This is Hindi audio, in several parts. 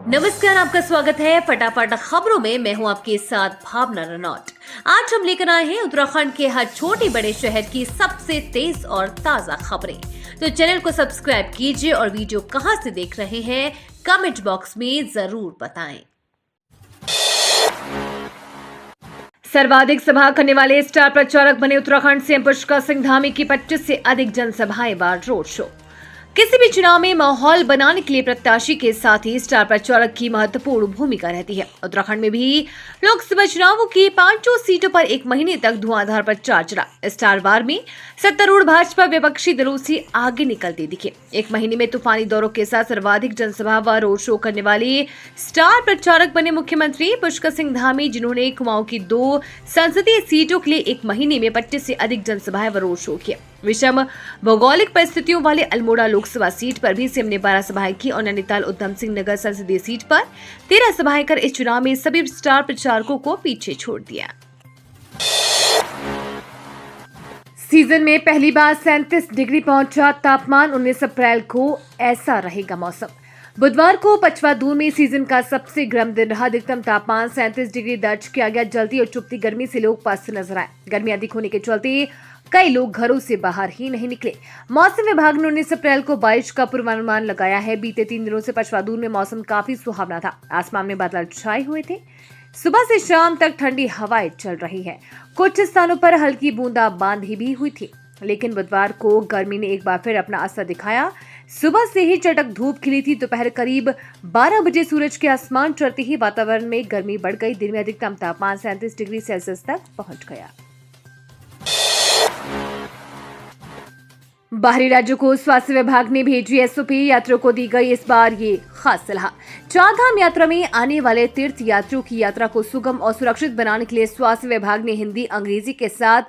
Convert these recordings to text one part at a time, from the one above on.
नमस्कार, आपका स्वागत है फटाफट खबरों में। मैं हूं आपके साथ भावना रनौत। आज हम लेकर आए हैं उत्तराखंड के हर छोटे बड़े शहर की सबसे तेज और ताजा खबरें। तो चैनल को सब्सक्राइब कीजिए और वीडियो कहां से देख रहे हैं कमेंट बॉक्स में जरूर बताएं। सर्वाधिक सभा करने वाले स्टार प्रचारक बने उत्तराखंड सीएम पुष्कर सिंह धामी की 25 से अधिक जनसभाएं व रोड शो। किसी भी चुनाव में माहौल बनाने के लिए प्रत्याशी के साथ ही स्टार प्रचारक की महत्वपूर्ण भूमिका रहती है। उत्तराखंड में भी लोकसभा चुनावों की 5 सीटों पर एक महीने तक धुआंधार प्रचार चला। स्टार वार में सत्तारूढ़ भाजपा विपक्षी दलों से आगे निकलती दिखे। एक महीने में तूफानी दौरों के साथ सर्वाधिक जनसभा व रोड शो करने वाले स्टार प्रचारक बने मुख्यमंत्री पुष्कर सिंह धामी, जिन्होंने कुमाऊं की 2 संसदीय सीटों के लिए एक महीने में 25 से अधिक जनसभाएं व रोड शो किए। विषम भौगोलिक परिस्थितियों वाले अल्मोड़ा लोकसभा सीट पर भी सीएम ने 12 सभाएं की और नैनीताल उधम सिंह नगर संसदीय सीट पर 13 सभाएं कर इस चुनाव में सभी स्टार प्रचारकों को पीछे छोड़ दिया। सीजन में पहली बार 37 डिग्री पहुंचा तापमान। 19 अप्रैल को ऐसा रहेगा मौसम। बुधवार को पचवादून में सीजन का सबसे गर्म दिन रहा। अधिकतम तापमान 37 डिग्री दर्ज किया गया। जलती और चुभती गर्मी से लोग पस्त नजर आए। गर्मी अधिक होने के चलते कई लोग घरों से बाहर ही नहीं निकले। मौसम विभाग ने 19 अप्रैल को बारिश का पूर्वानुमान लगाया है। बीते 3 दिनों से पचवादून में मौसम काफी सुहावना था। आसमान में बादल छाए हुए थे। सुबह से शाम तक ठंडी हवाएं चल रही है। कुछ स्थानों पर हल्की बूंदाबांदी भी हुई थी, लेकिन बुधवार को गर्मी ने एक बार फिर अपना असर दिखाया। सुबह से ही चटक धूप खिली थी। दोपहर करीब 12 बजे सूरज के आसमान चढ़ते ही वातावरण में गर्मी बढ़ गई। दिन में अधिकतम तापमान 37 डिग्री सेल्सियस तक पहुंच गया। बाहरी राज्यों को स्वास्थ्य विभाग ने भेजी एसओपी। यात्रियों को दी गई इस बार ये खास सलाह। चारधाम यात्रा में आने वाले तीर्थ यात्रियों की यात्रा को सुगम और सुरक्षित बनाने के लिए स्वास्थ्य विभाग ने हिंदी, अंग्रेजी के साथ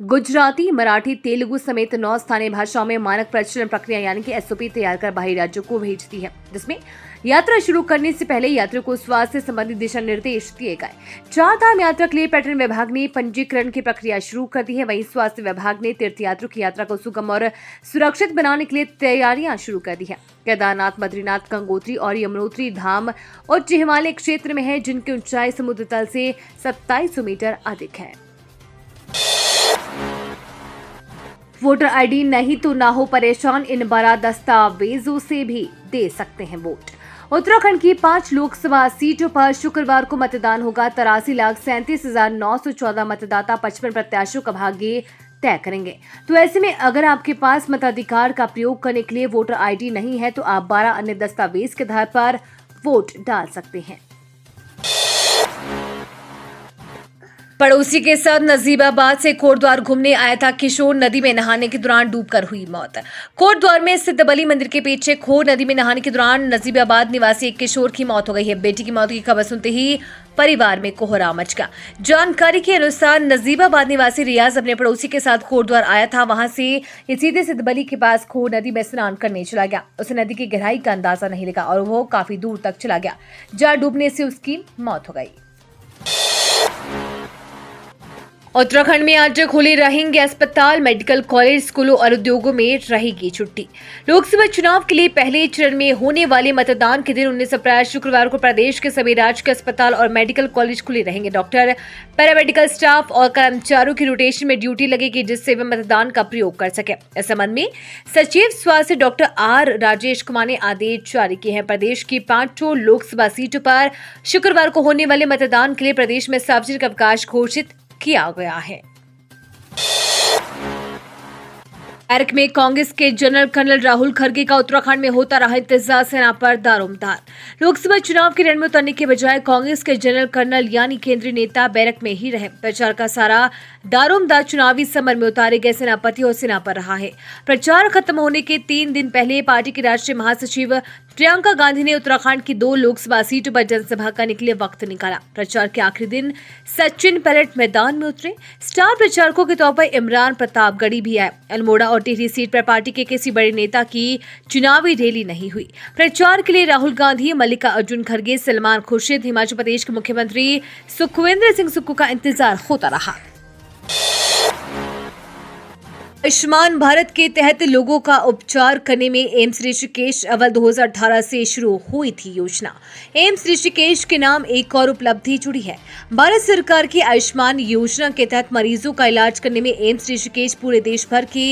गुजराती, मराठी, तेलुगु समेत 9 स्थानीय भाषाओं में मानक प्रचलन प्रक्रिया यानी कि एसओपी तैयार कर बाहरी राज्यों को भेजती है, जिसमें यात्रा शुरू करने से पहले यात्रियों को स्वास्थ्य संबंधी दिशा निर्देश दिए गए। चारधाम यात्रा के लिए पर्यटन विभाग ने पंजीकरण की प्रक्रिया शुरू कर दी है। वहीं स्वास्थ्य विभाग ने तीर्थयात्रियों की यात्रा को सुगम और सुरक्षित बनाने के लिए तैयारियां शुरू कर दी है। केदारनाथ, बद्रीनाथ, गंगोत्री और यमुनोत्री धाम उच्च हिमालय क्षेत्र में है, जिनकी ऊंचाई समुद्र तल से 2700 मीटर अधिक है। वोटर आईडी नहीं तो ना हो परेशान, इन 12 दस्तावेजों से भी दे सकते हैं वोट। उत्तराखंड की 5 लोकसभा सीटों पर शुक्रवार को मतदान होगा। 83,37,914 मतदाता 55 प्रत्याशियों का भाग्य तय करेंगे। तो ऐसे में अगर आपके पास मताधिकार का प्रयोग करने के लिए वोटर आईडी नहीं है तो आप 12 अन्य दस्तावेज के आधार पर वोट डाल सकते हैं। पड़ोसी के साथ नजीबाबाद से कोटद्वार घूमने आया था किशोर, नदी में नहाने के दौरान डूबकर हुई मौत। कोटद्वार में स्थित बली मंदिर के पीछे खोर नदी में नहाने के दौरान नजीबाबाद निवासी एक किशोर की मौत हो गई है। बेटी की मौत की खबर सुनते ही परिवार में कोहराम मच गया। जानकारी के अनुसार नजीबाबाद निवासी रियाज अपने पड़ोसी के साथ कोटद्वार आया था। वहां से ये सीधे सिद्धबली के पास खोर नदी में स्नान करने चला गया। उसे नदी की गहराई का अंदाजा नहीं लगा और वो काफी दूर तक चला गया, जहां डूबने से उसकी मौत हो गई। उत्तराखंड में आज खुले रहेंगे अस्पताल, मेडिकल कॉलेज, स्कूलों और उद्योगों में रहेगी छुट्टी। लोकसभा चुनाव के लिए पहले चरण में होने वाले मतदान के दिन 19 अप्रैल शुक्रवार को प्रदेश के सभी राजकीय अस्पताल और मेडिकल कॉलेज खुले रहेंगे। डॉक्टर, पैरामेडिकल स्टाफ और कर्मचारियों की रोटेशन में ड्यूटी लगेगी, जिससे वे मतदान का प्रयोग कर सके। इस संबंध में सचिव स्वास्थ्य डॉक्टर आर राजेश कुमार ने आदेश जारी किए हैं। प्रदेश की 5 लोकसभा सीटों पर शुक्रवार को होने वाले मतदान के लिए प्रदेश में सार्वजनिक अवकाश घोषित किया गया है। बैरक में कांग्रेस के जनरल कर्नल राहुल खड़गे का उत्तराखंड में होता रहा इंतजार, सेना पर दारोमदार। लोकसभा चुनाव के रण में उतरने के बजाय कांग्रेस के जनरल कर्नल यानी केंद्रीय नेता बैरक में ही रहे। प्रचार का सारा दारोमदार चुनावी समर में उतारे गए सेनापति और सेना पर रहा है। प्रचार खत्म होने के 3 दिन पहले पार्टी की राष्ट्रीय महासचिव प्रियंका गांधी ने उत्तराखंड की 2 लोकसभा सीटों पर जनसभा करने के लिए वक्त निकाला। प्रचार के आखिरी दिन सचिन पायलट मैदान में उतरे। स्टार प्रचारकों के तौर पर इमरान प्रतापगढ़ी भी आए। अल्मोड़ा और टिहरी सीट पर पार्टी के किसी बड़े नेता की चुनावी रैली नहीं हुई। प्रचार के लिए राहुल गांधी, मल्लिकार्जुन खड़गे, सलमान खुर्शीद, हिमाचल प्रदेश के मुख्यमंत्री सुखविंदर सिंह सुक्खू का इंतजार होता रहा। आयुष्मान भारत के तहत लोगों का उपचार करने में एम्स ऋषिकेश अव्वल 2018 से शुरू हुई थी योजना। एम्स ऋषिकेश के नाम एक और उपलब्धि जुड़ी है। भारत सरकार की आयुष्मान योजना के तहत मरीजों का इलाज करने में एम्स ऋषिकेश पूरे देश भर के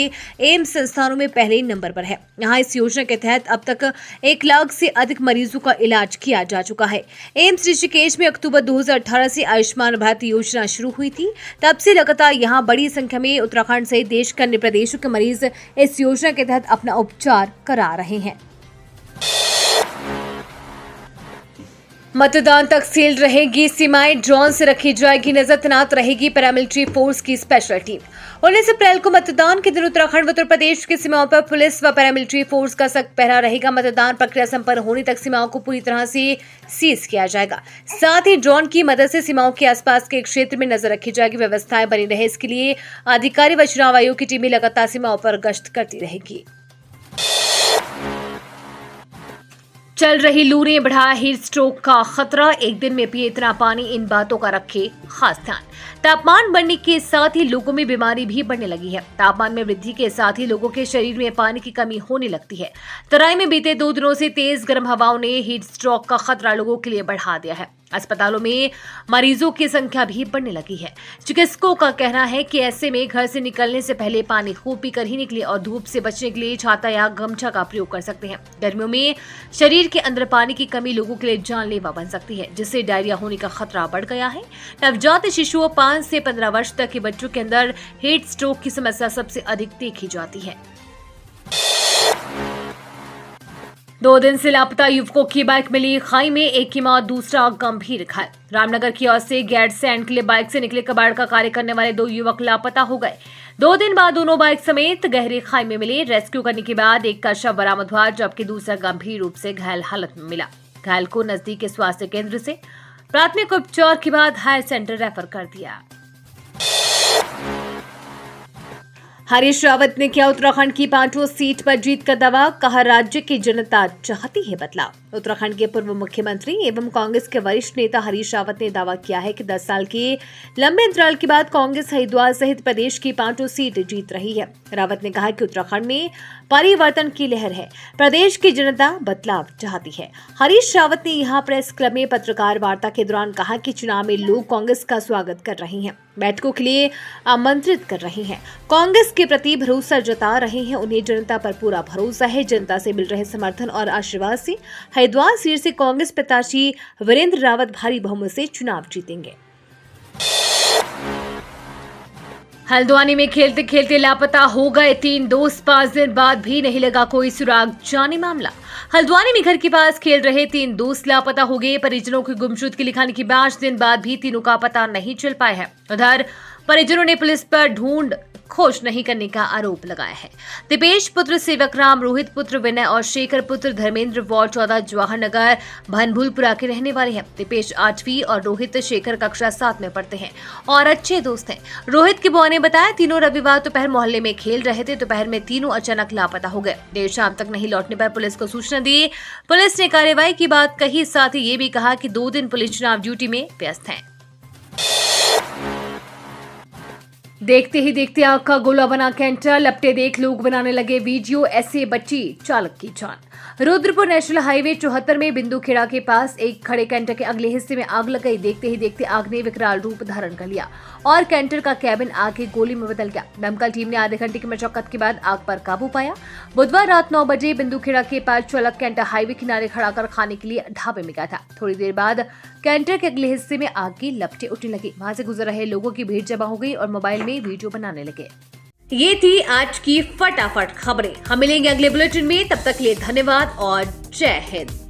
एम्स संस्थानों में पहले नंबर पर है। यहाँ इस योजना के तहत अब तक 1 लाख से अधिक मरीजों का इलाज किया जा चुका है। एम्स ऋषिकेश में अक्टूबर 2018 से आयुष्मान भारत योजना शुरू हुई थी। तब से लगातार यहाँ बड़ी संख्या में उत्तराखंड सहित देश के अन्य प्रदेशों के मरीज इस योजना के तहत अपना उपचार करा रहे हैं। मतदान तक सील रहेगी सीमाएं, ड्रोन से रखी जाएगी नजर, तैनात रहेगी पैरामिलिट्री फोर्स की स्पेशल टीम। 19 अप्रैल को मतदान के दिन उत्तराखंड व उत्तर प्रदेश की सीमाओं पर पुलिस व पैरामिलिट्री फोर्स का सख्त पहरा रहेगा। मतदान प्रक्रिया संपन्न होने तक सीमाओं को पूरी तरह से सीज किया जाएगा। साथ ही ड्रोन की मदद से सीमाओं के आसपास के क्षेत्र में नजर रखी जाएगी। व्यवस्थाएं बनी रहे, इसके लिए अधिकारी व चुनाव आयोग की टीमें लगातार सीमाओं पर गश्त करती रहेगी। चल रही लू ने बढ़ाया हीट स्ट्रोक का खतरा, एक दिन में पिए इतना पानी, इन बातों का रखे खास ध्यान। तापमान बढ़ने के साथ ही लोगों में बीमारी भी बढ़ने लगी है। तापमान में वृद्धि के साथ ही लोगों के शरीर में पानी की कमी होने लगती है। तराई में बीते 2 दिनों से तेज गर्म हवाओं ने हीट स्ट्रोक का खतरा लोगों के लिए बढ़ा दिया है। अस्पतालों में मरीजों की संख्या भी बढ़ने लगी है। चिकित्सकों का कहना है कि ऐसे में घर से निकलने से पहले पानी खूब पीकर ही निकले और धूप से बचने के लिए छाता या गमछा का प्रयोग कर सकते हैं। गर्मियों में शरीर के अंदर पानी की कमी लोगों के लिए जानलेवा बन सकती है, जिससे डायरिया होने का खतरा बढ़ गया है। नवजात शिशुओं 5 से 15 वर्ष तक के बच्चों के अंदर हीट स्ट्रोक की समस्या सबसे अधिक देखी जाती है। 2 दिन से लापता युवकों की बाइक मिली खाई में, एक की मौत, दूसरा गंभीर घायल। रामनगर की ओर से गैरसैंण के लिए बाइक से निकले कबाड़ का कार्य करने वाले 2 युवक लापता हो गए। 2 दिन बाद दोनों बाइक समेत गहरी खाई में मिले। रेस्क्यू करने के बाद एक का शव बरामद हुआ, जबकि दूसरा गंभीर रूप से घायल हालत में मिला। घायल को नजदीक के स्वास्थ्य केंद्र से प्राथमिक उपचार के बाद हायर सेंटर रेफर कर दिया। हरीश रावत ने किया उत्तराखंड की 5 सीट पर जीत का दावा, कहा राज्य की जनता चाहती है बदलाव। उत्तराखंड के पूर्व मुख्यमंत्री एवं कांग्रेस के वरिष्ठ नेता हरीश रावत ने दावा किया है कि 10 साल के लंबे अंतराल के बाद कांग्रेस हरिद्वार सहित प्रदेश की 5 सीट जीत रही है। रावत ने कहा कि उत्तराखंड में परिवर्तन की लहर है, प्रदेश की जनता बदलाव चाहती है। हरीश रावत ने यहाँ प्रेस क्लब में पत्रकार वार्ता के दौरान कहा कि चुनाव में लोग कांग्रेस का स्वागत कर रहे हैं, बैठकों के लिए आमंत्रित कर रहे हैं, कांग्रेस के प्रति भरोसा जता रहे हैं। उन्हें जनता पर पूरा भरोसा है। जनता से मिल रहे समर्थन और आशीर्वाद से हरिद्वार सीट से कांग्रेस प्रत्याशी वीरेंद्र रावत भारी बहुमत से चुनाव जीतेंगे। हल्द्वानी में खेलते खेलते लापता हो गए 3 दोस्त, 5 दिन बाद भी नहीं लगा कोई सुराग, जाने मामला। हल्द्वानी में घर के पास खेल रहे 3 दोस्त लापता हो गए। परिजनों की गुमशुदगी लिखाने के 5 दिन बाद भी तीनों का पता नहीं चल पाया है। उधर परिजनों ने पुलिस पर ढूंढ खोज नहीं करने का आरोप लगाया है। दिपेश पुत्र सेवक राम, रोहित पुत्र विनय और शेखर पुत्र धर्मेंद्र वार्ड 14 जवाहर नगर भनभुलपुरा के रहने वाले हैं। दिपेश 8वीं और रोहित शेखर कक्षा 7 में पढ़ते हैं और अच्छे दोस्त हैं। रोहित की बुआ ने बताया तीनों रविवार दोपहर मोहल्ले में खेल रहे थे। दोपहर में तीनों अचानक लापता हो गए। देर शाम तक नहीं लौटने पर पुलिस को सूचना दी। पुलिस ने कार्रवाई की बात कही, साथ ही ये भी कहा कि 2 दिन पुलिस चुनाव ड्यूटी में व्यस्त है। देखते ही देखते आग का गोला बना कैंटर, लपटे देख लोग बनाने लगे वीडियो, ऐसे बची चालक की जान। रुद्रपुर नेशनल हाईवे 74 में बिंदुखेड़ा के पास एक खड़े कैंटर के अगले हिस्से में आग लग गई। देखते ही देखते आग ने विकराल रूप धारण कर लिया और कैंटर का कैबिन आग की गोली में बदल गया। दमकल टीम ने आधे घंटे की मशक्कत के बाद आग पर काबू पाया। बुधवार रात 9 बजे बिंदुखेड़ा के पास चालक कैंटर हाईवे किनारे खड़ा कर खाने के लिए ढाबे में गया था। थोड़ी देर बाद कैंटर के अगले हिस्से में आग की लपटें उठने लगी। वहां से गुजर रहे लोगों की भीड़ जमा हो गई और मोबाइल में वीडियो बनाने लगे। ये थी आज की फटाफट खबरें। हम मिलेंगे अगले बुलेटिन में, तब तक के लिए धन्यवाद और जय हिंद।